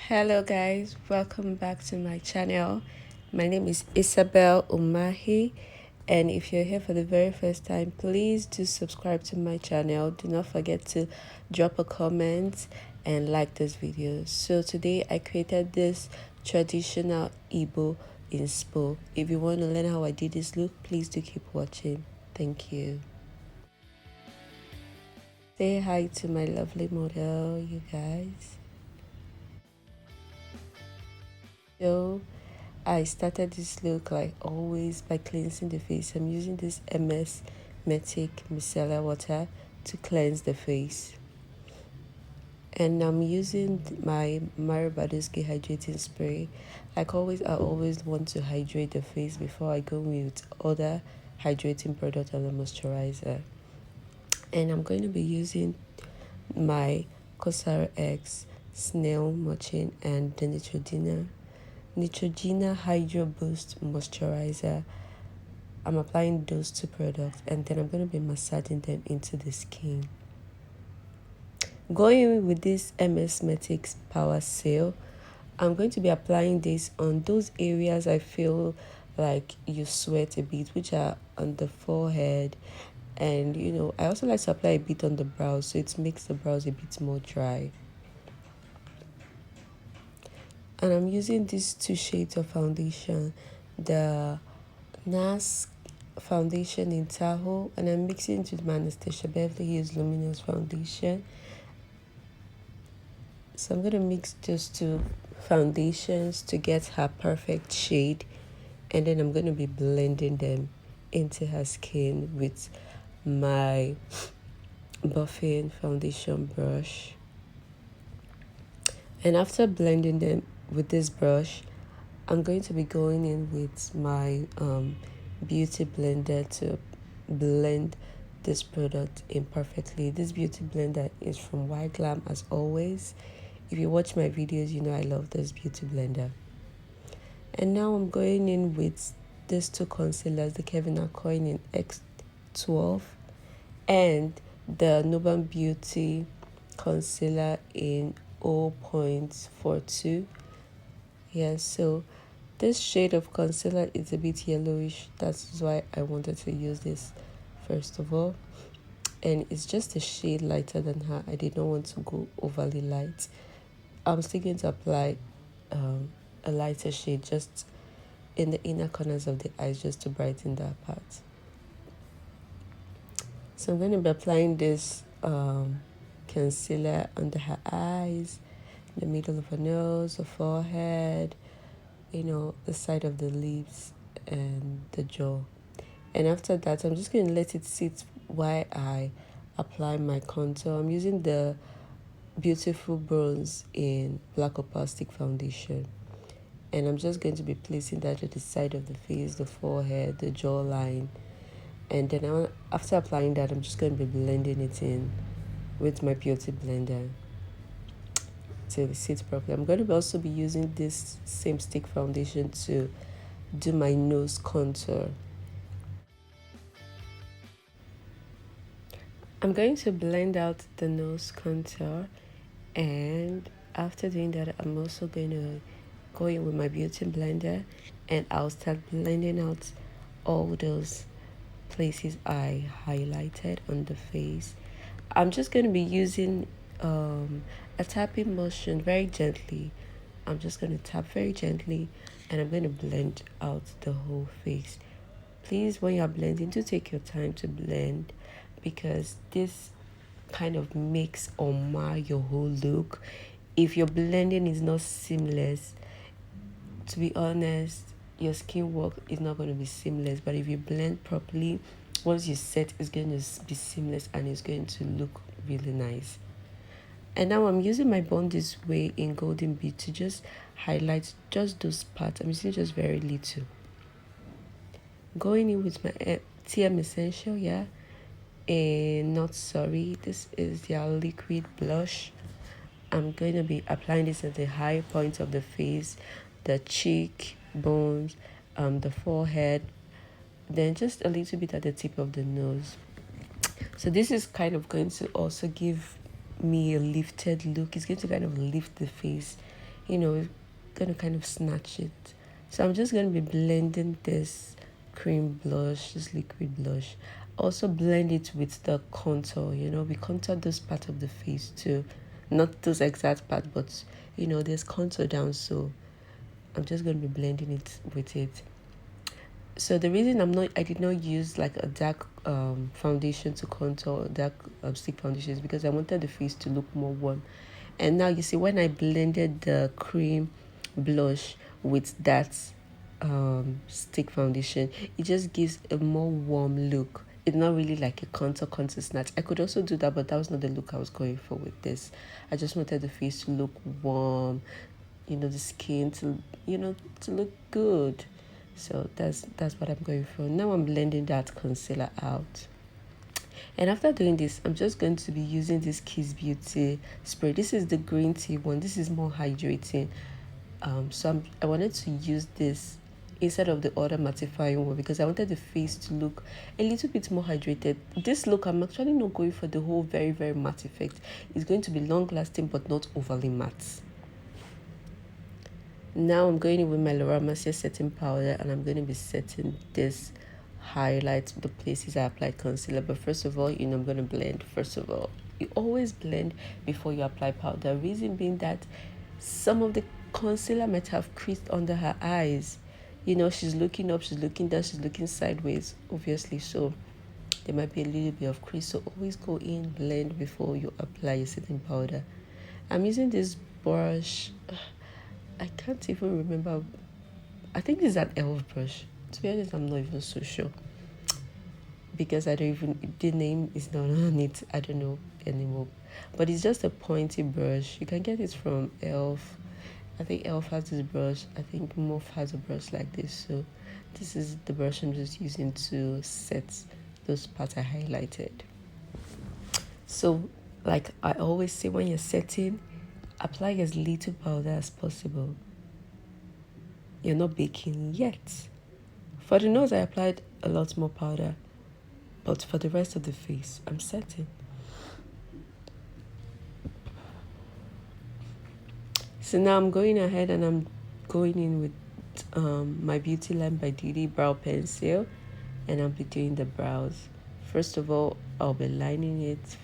Hello guys, welcome back to my channel. My name is Isabel Umahi, and if you're here for the very first time, please do subscribe to my channel. Do not forget to drop a comment and like this video. So today I created this traditional Igbo inspo. If you want to learn how I did this look, please do keep watching. Thank you. Say hi to my lovely model, you guys. So I started this look like always by cleansing the face. I'm using this Msmetics micellar water to cleanse the face. And I'm using my badescu hydrating spray. Like always, I always want to hydrate the face before I go with other hydrating product and the moisturizer. And I'm going to be using my Cosrx snail mucin and the Neutrogena hydroobost moisturizer. I'm applying those two products and then I'm going to be massaging them into the skin. Going with this Msmetics power seal, I'm going to be applying this on those areas I feel like you sweat a bit, which are on the forehead. And I also like to apply a bit on the brows, so it makes the brows a bit more dry. And I'm using these two shades of foundation, the Nars foundation in Tahoe, and I'm mixing it with my Anastasia Beverly Hills luminous foundation. So I'm going to mix those two foundations to get her perfect shade, and then I'm going to be blending them into her skin with my buffing foundation brush. And after blending them with this brush, I'm going to be going in with my beauty blender to blend this product in perfectly. This beauty blender is from Yglam, as always. If you watch my videos, you know I love this beauty blender. And now I'm going in with these two concealers, the aucoin in X12 and the Nubambeauty concealer in 0.42. Yeah, so this shade of concealer is a bit yellowish. That's why I wanted to use this first of all. And it's just a shade lighter than her. I did not want to go overly light. I'm still going to apply a lighter shade just in the inner corners of the eyes, just to brighten that part. So I'm going to be applying this concealer under her eyes, the middle of her nose, the forehead, the side of the lips and the jaw. And after that, I'm just going to let it sit while I apply my contour. I'm using the Beautiful Bronze in Black Opal Stick Foundation. And I'm just going to be placing that at the side of the face, the forehead, the jawline. And then after applying that, I'm just going to be blending it in with my beauty blender till it sits properly. I'm going to also be using this same stick foundation to do my nose contour. I'm going to blend out the nose contour, and after doing that, I'm also going to go in with my beauty blender and I'll start blending out all those places I highlighted on the face. I'm just going to be using a tapping motion very gently. I'm just going to tap very gently and I'm going to blend out the whole face. Please, when you're blending, do take your time to blend, because this kind of makes or mar your whole look. If your blending is not seamless, to be honest, your skin work is not going to be seamless. But if you blend properly, once you set, it's going to be seamless and it's going to look really nice. And now I'm using my Born This Way in Golden Bead to just highlight just those parts. I'm using just very little. Going in with my TM Essential, yeah, and Not Sorry. This is their liquid blush. I'm going to be applying this at the high point of the face, the cheek bones, the forehead, then just a little bit at the tip of the nose. So this is kind of going to also give me a lifted look. It's going to kind of lift the face you know, gonna kind of snatch it. So I'm just gonna be blending this cream blush, this liquid blush. Also blend it with the contour. We contour this part of the face too, not this exact part, but there's contour down, so I'm just gonna be blending it with it. So the reason I did not use like a dark foundation to contour, dark stick foundation, is because I wanted the face to look more warm. And now you see, when I blended the cream blush with that stick foundation, it just gives a more warm look. It's not really like a contour snatch. I could also do that, but that was not the look I was going for with this. I just wanted the face to look warm, the skin to look good. So that's what I'm going for. Now I'm blending that concealer out. And after doing this, I'm just going to be using this Kiss Beauty spray. This is the green tea one. This is more hydrating. So I wanted to use this instead of the other mattifying one because I wanted the face to look a little bit more hydrated. This look, I'm actually not going for the whole very, very matte effect. It's going to be long lasting but not overly matte. Now I'm going in with my Laurameicer setting powder, and I'm going to be setting this highlight the places I applied concealer. But first of all, I'm going to blend. First of all, you always blend before you apply powder. Reason being that some of the concealer might have creased under her eyes. She's looking up, she's looking down, she's looking sideways, obviously. So there might be a little bit of crease. So always go in, blend before you apply your setting powder. I'm using this brush. I can't even remember. I think it's an elf brush. To be honest, I'm not even so sure. Because the name is not on it. I don't know anymore. But it's just a pointy brush. You can get it from elf. I think elf has this brush. I think Morphe has a brush like this. So this is the brush I'm just using to set those parts I highlighted. So like I always say, when you're setting, apply as little powder as possible. You're not baking yet. For the nose, I applied a lot more powder. But for the rest of the face, I'm setting. So now I'm going ahead and I'm going in with my Beautylinebydidi brow pencil. And I'll be doing the brows. First of all, I'll be lining it.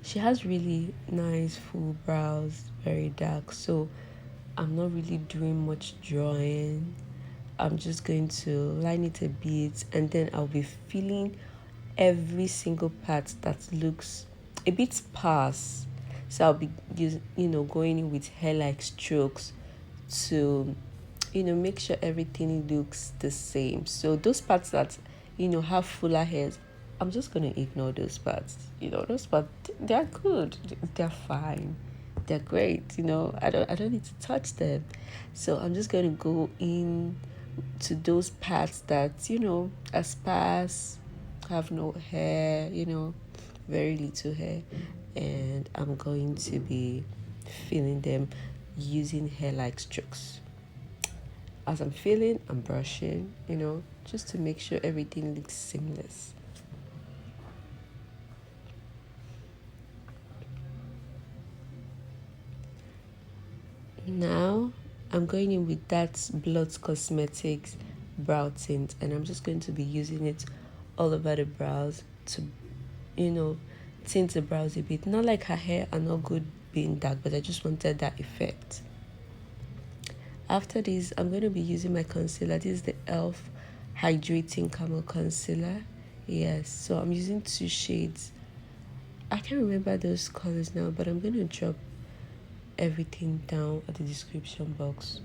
She has really nice full brows, very dark, so I'm not really doing much drawing. I'm just going to line it a bit, and then I'll be filling every single part that looks a bit sparse. So I'll be going in with hair-like strokes to make sure everything looks the same. So those parts that have fuller hairs, I'm just going to ignore those parts. Those parts, they're good. They're fine. They're great. I don't need to touch them. So I'm just going to go in to those parts that, are sparse, have no hair, very little hair. And I'm going to be filling them using hair-like strokes. As I'm filling, I'm brushing, just to make sure everything looks seamless. Now I'm going in with that Blood Cosmetics brow tint, and I'm just going to be using it all over the brows to tint the brows a bit. Not like her hair are not good being dark, but I just wanted that effect. After this, I'm going to be using my concealer. This is the elf hydrating camel concealer. Yes, so I'm using 2 shades. I can't remember those colors now, but I'm going to drop everything down at the description box.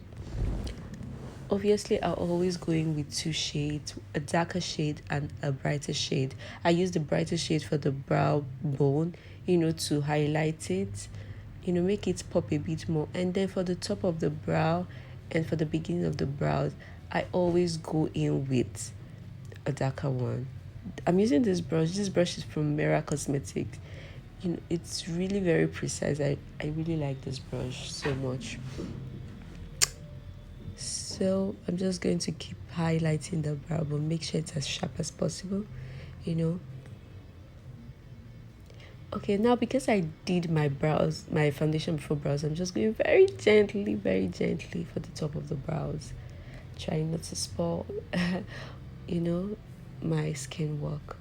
Obviously, I'll always go in with 2 shades, a darker shade and a brighter shade. I use the brighter shade for the brow bone, to highlight it, make it pop a bit more. And then for the top of the brow and for the beginning of the brows, I always go in with a darker one. I'm using this brush. This brush is from Merak Cosmetics. It's really very precise. I really like this brush so much. So I'm just going to keep highlighting the brow, but make sure it's as sharp as possible, Okay, now because I did my brows, my foundation before brows, I'm just going very gently for the top of the brows, trying not to spoil, you know, my skin work.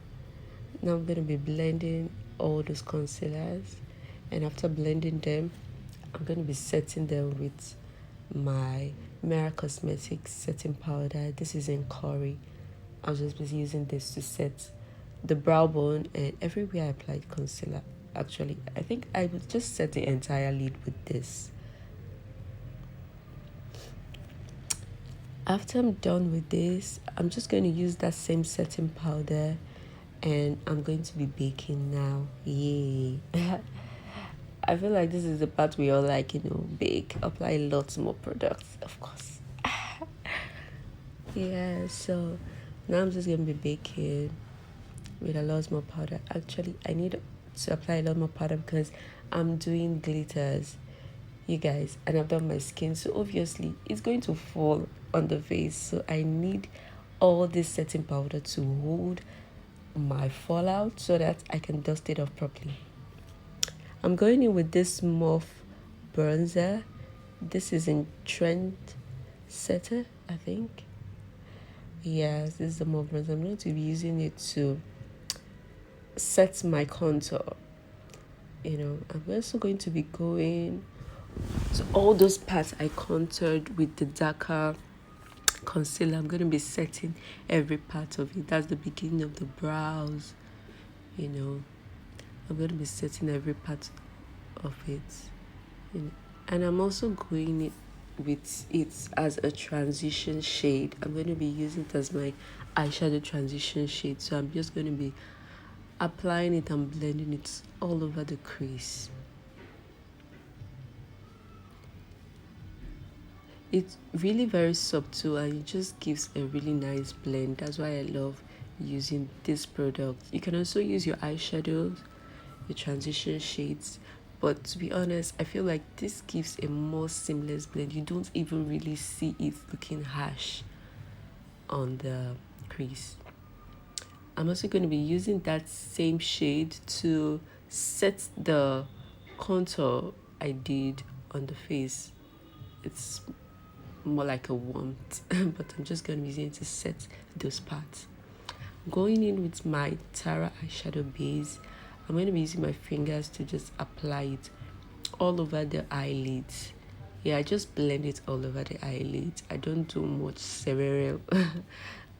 Now I'm going to be blending all those concealers, and after blending them, I'm going to be setting them with my Merak Cosmetics setting powder. This is in curry. I'll just be using this to set the brow bone and everywhere I applied concealer. Actually, I think I would just set the entire lid with this. After I'm done with this, I'm just going to use that same setting powder and I'm going to be baking now. Yay. I feel like this is the part we all like, bake, apply lots more products, of course. Yeah, so now I'm just going to be baking with a lot more powder. Actually, I need to apply a lot more powder because I'm doing glitters, you guys, and I've done my skin, so obviously it's going to fall on the face, so I need all this setting powder to hold my fallout so that I can dust it off properly. I'm going in with this Morphe bronzer. This is in Trend Setter, I think. Yes, this is the Morphe bronzer. I'm going to be using it to set my contour. I'm also going to be going to all those parts I contoured with the darker concealer. I'm going to be setting every part of it. That's the beginning of the brows. I'm going to be setting every part of it. And I'm also going with it as a transition shade. I'm going to be using it as my eyeshadow transition shade. So I'm just going to be applying it and blending it all over the crease. It's really very subtle and it just gives a really nice blend. That's why I love using this product. You can also use your eyeshadows, your transition shades, but to be honest, I feel like this gives a more seamless blend. You don't even really see it looking harsh on the crease. I'm also going to be using that same shade to set the contour I did on the face. It's more like a warmth, but I'm just going to be using it to set those parts. Going in with my Tara eyeshadow base, I'm going to be using my fingers to just apply it all over the eyelids. Yeah, I just blend it all over the eyelids. I don't do much cerebral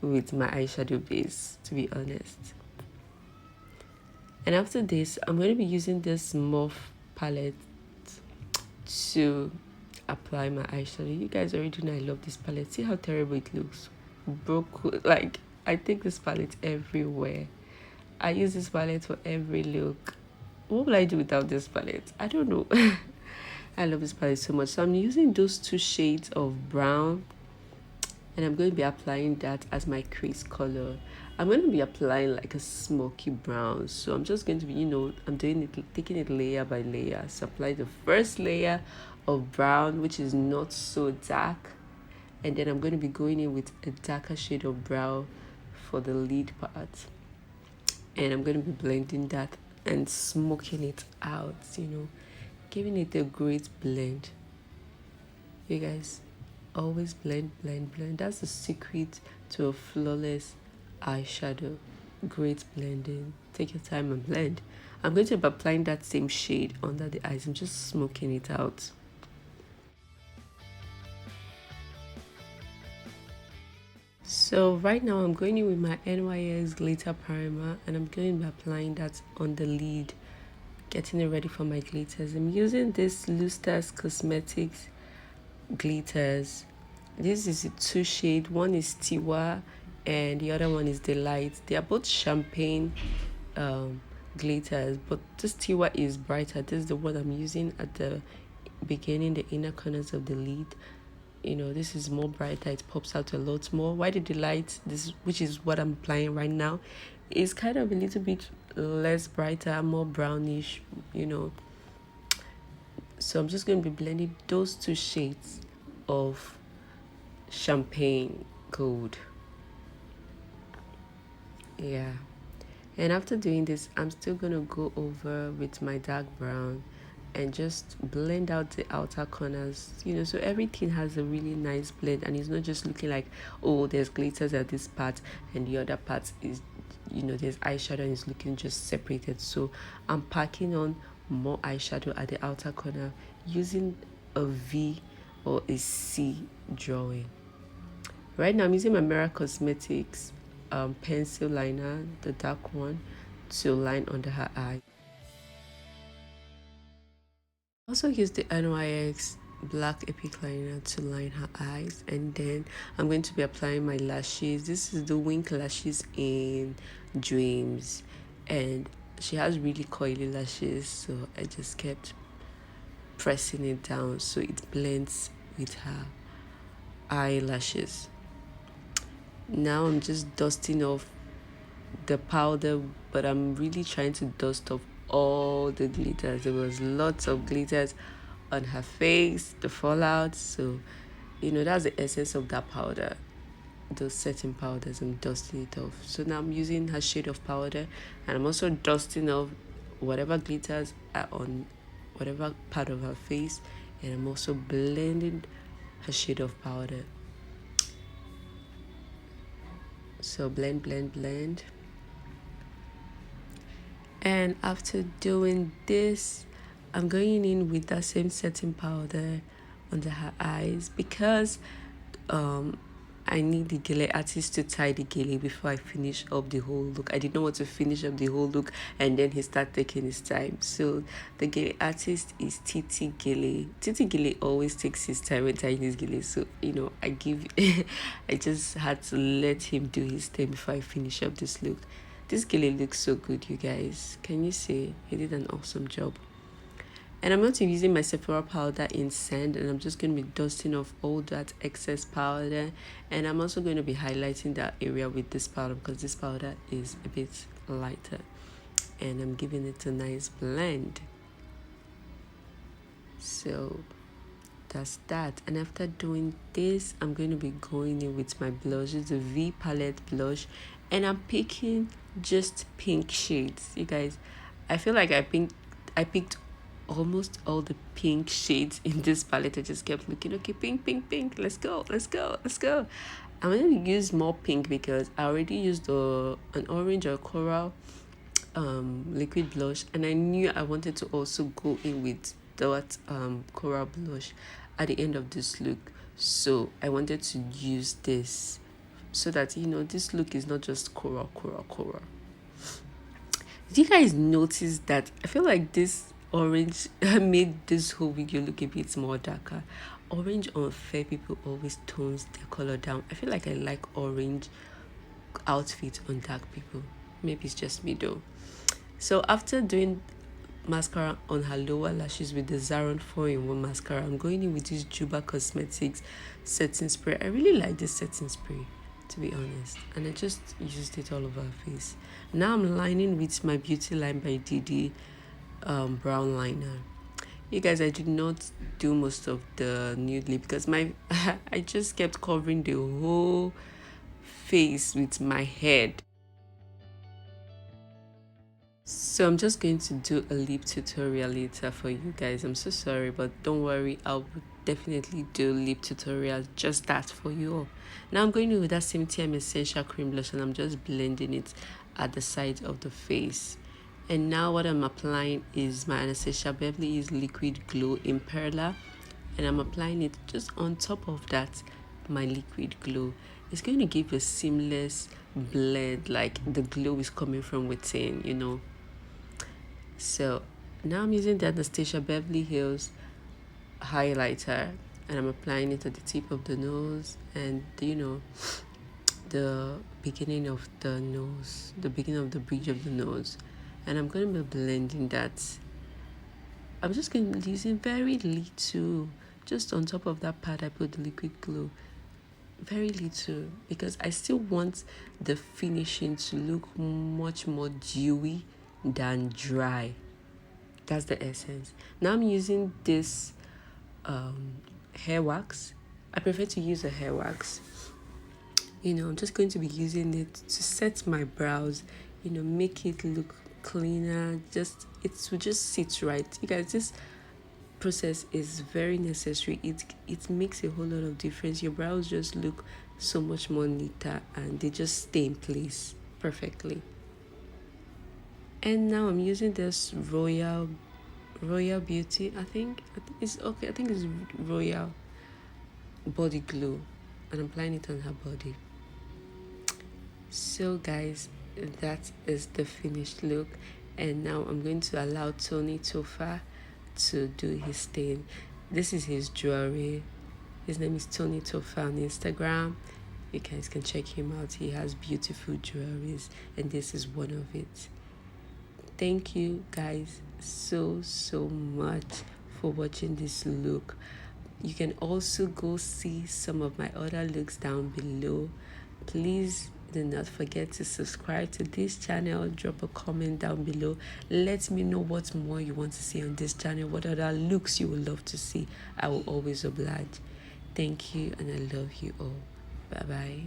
with my eyeshadow base, to be honest. And after this, I'm going to be using this Morphe palette to apply my eyeshadow. You guys already know I love this palette. See how terrible it looks. Broke. Like, I take this palette everywhere. I use this palette for every look. What will I do without this palette? I don't know. I love this palette so much. So I'm using those two shades of brown and I'm going to be applying that as my crease color. I'm going to be applying like a smoky brown. So I'm just going to be, I'm doing it, taking it layer by layer. So apply the first layer of brown, which is not so dark. And then I'm going to be going in with a darker shade of brown for the lid part. And I'm going to be blending that and smoking it out, giving it a great blend. You guys, always blend. That's the secret to a flawless eyeshadow. Great blending. Take your time and blend. I'm going to be applying that same shade under the eyes. I'm just smoking it out. So right now I'm going in with my NYX glitter primer and I'm going to be applying that on the lid, getting it ready for my glitters. I'm using this Luster's Cosmetics glitters. This is a two shade. One is Tiwa and the other one is Delight. They are both champagne glitters, but this Tiwa is brighter. This is the one I'm using at the beginning, the inner corners of the lid. This is more brighter. It pops out a lot more. Why the Delight, this, which is what I'm applying right now, is kind of a little bit less brighter, more brownish, So I'm just going to be blending those two shades of champagne gold. Yeah. And after doing this, I'm still going to go over with my dark brown and just blend out the outer corners, so everything has a really nice blend, and it's not just looking like, oh, there's glitters at this part and the other part is, there's eyeshadow and it's looking just separated. So I'm packing on more eyeshadow at the outer corner using a V or a C drawing. Right now I'm using my Merak Cosmetics pencil liner, the dark one, to line under her eye. Also use the NYX black epic liner to line her eyes, and then I'm going to be applying my lashes. This is the wink lashes in Dreams, and she has really coily lashes, so I just kept pressing it down so it blends with her eyelashes. Now I'm just dusting off the powder, but I'm really trying to dust off all the glitters. There was lots of glitters on her face, the fallout. So that's the essence of that powder, those setting powders. I'm dusting it off. So now I'm using her shade of powder, and I'm also dusting off whatever glitters are on whatever part of her face, and I'm also blending her shade of powder. So blend, blend, blend. And after doing this, I'm going in with that same setting powder under her eyes, because I need the gele artist to tie the gele before I finish up the whole look. I did not want to finish up the whole look and then he started taking his time. So the gele artist is Titi Gele. Titi Gele always takes his time when tying his gele. So I just had to let him do his thing before I finish up this look. This gele looks so good, you guys. Can you see? He did an awesome job. And I'm going to be using my Sephora powder in sand, and I'm just going to be dusting off all that excess powder. And I'm also going to be highlighting that area with this powder, because this powder is a bit lighter. And I'm giving it a nice blend. So that's that. And after doing this, I'm going to be going in with my blush. It's a V palette blush, and I'm picking just pink shades. You guys, I feel like I picked almost all the pink shades in this palette. I just kept looking, okay, pink, pink, pink, let's go, let's go, let's go. I'm going to use more pink because I already used an orange or coral liquid blush, and I knew I wanted to also go in with that coral blush at the end of this look. So I wanted to use this so that this look is not just coral. Did you guys notice that I feel like this orange made this whole video look a bit more darker? Orange on fair people always tones their color down. I feel like I like orange outfits on dark people. Maybe it's just me though. So after doing mascara on her lower lashes with the Zaron 4-in-1 mascara, I'm going in with this Juba Cosmetics setting spray. I really like this setting spray, to be honest, and I just used it all over her face. Now I'm lining with my Beautylinebydidi brown liner. You guys, I did not do most of the nude lip because I just kept covering the whole face with my head. So I'm just going to do a lip tutorial later for you guys. I'm so sorry, but don't worry, I'll definitely do lip tutorial, just that for you all. Now I'm going in with that same TM Essential Cream Blush, and I'm just blending it at the side of the face. And now what I'm applying is my Anastasia Beverly Hills Liquid Glow in Perla, and I'm applying it just on top of that, my liquid glow. It's going to give a seamless blend, like the glow is coming from within. So now I'm using the Anastasia Beverly Hills highlighter, and I'm applying it at the tip of the nose and the beginning of the nose, the beginning of the bridge of the nose, and I'm going to be blending that. I'm just going to be using very little, just on top of that part I put the liquid glow, very little, because I still want the finishing to look much more dewy than dry. That's the essence. Now I'm using this hair wax. I prefer to use a hair wax. I'm just going to be using it to set my brows make it look cleaner. It will just sit right. You guys, this process is very necessary. It makes a whole lot of difference. Your brows just look so much more neater and they just stay in place perfectly. And now I'm using this Royal Beauty. I think it's okay. I think it's Royal Body Glue, and I'm applying it on her body. So guys, that is the finished look, and now I'm going to allow Tony Toffa to do his thing. This is his jewelry. His name is Tony Toffa on Instagram. You guys can check him out. He has beautiful jewelries, and this is one of it. Thank you guys so much for watching this look. You can also go see some of my other looks down below. Please do not forget to subscribe to this channel. Drop a comment down below. Let me know what more you want to see on this channel, what other looks you would love to see. I will always oblige. Thank you, and I love you all. Bye bye.